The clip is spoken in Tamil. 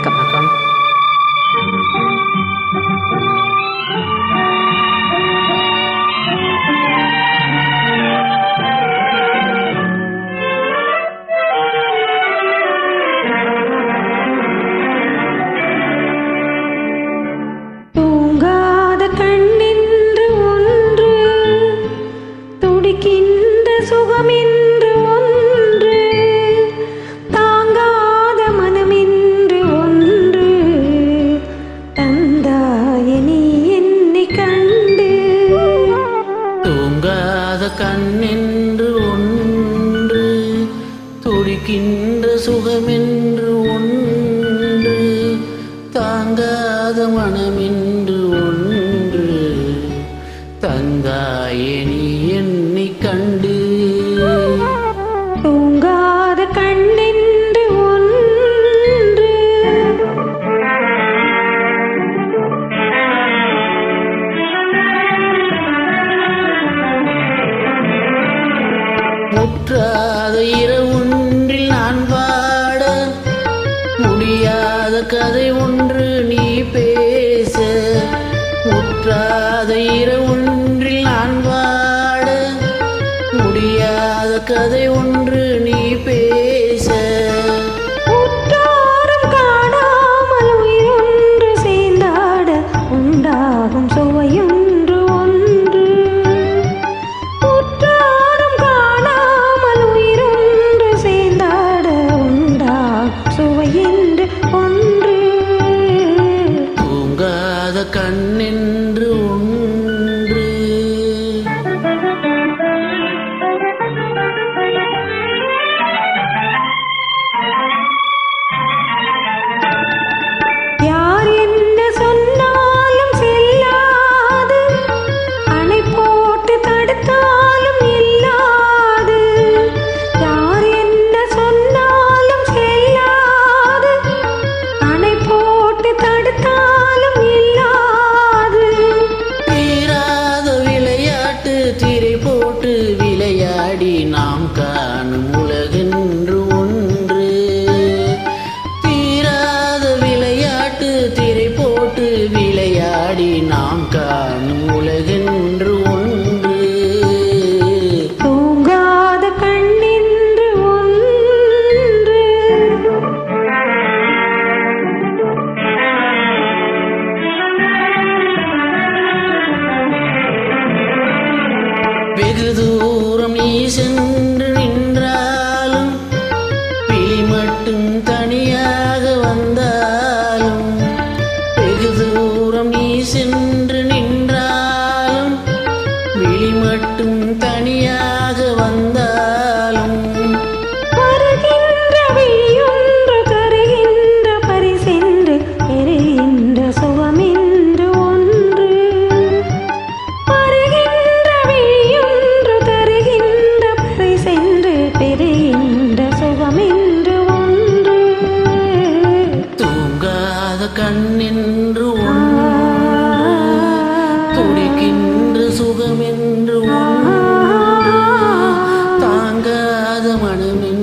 வணக்கம். தூங்காத கண்ணென்று ஒன்று, துடிக்கின்ற சுகமென்று ஒன்று, தாங்காத மனமென்று ஒன்று, தந்தாய நீ என்னை கண்டு. தூங்காத கண்ணென்று ஒன்று, துடிக்கின்ற சுகமென்று ஒன்று, தாங்காத மனமென்று ஒன்று, தந்தாயே நீ என்னை கண்டு. தூங்காத கண்ணென்று ஒன்று. முற்றாத இரவொன்றில் நான் பாட, முடியாத கதை ஒன்று நீ பேச. முற்றாத இரவொன்றில் நான் பாட, முடியாத கதை ஒன்று நீ பேச. உற்றாரும் காணாமல் உயிரொன்று சேர்ந்தாட, உண்டாகும் சுவையொன்று ஒன்று. உற்றாரும் காணாமல் உயிரொன்று சேர்ந்தாட, உண்டாகும் சுவையென்று ஒன்று. தூங்காத கண்ணென்று ஒன்று. யார் என்ன சொன்னாலும் செல்லாது, அணை போட்டு தடுத்தாலும் இல்லாது. யார் என்ன சொன்னாலும் செல்லாது, அணை போட்டு தடுத்தாலும் இல்லாது. தீராத விளையாட்டு திரை போட்டு விளையாடி நாம் காணும் உலகென்று ஒன்று. தீராத விளையாட்டு திரை போட்டு விளையாடி நாம் காணும் உலகென்று ஒன்று. தூங்காத கண்ணென்று ஒன்று. வெகு தூரம் நீ சென்று நின்றாலும், விழி மட்டும் தனியாக வந்தாலும். வெகு தூரம் நீ சென்று நின்றாலும், விழி மட்டும் தனியாக வந்தாலும். வருகின்ற விழியொன்று தருகின்ற பரிசென்று, எரிகின்ற சுகமென்று ஒன்று. வருகின்ற விழியொன்று தருகின்ற பரிசென்று, பெறுகின்ற சுகமென்று ஒன்று. தூங்காத கண்ணென்று ஒன்று, துடிக்கின்ற சுகமென்று ஒன்று, தாங்காத மனமென்று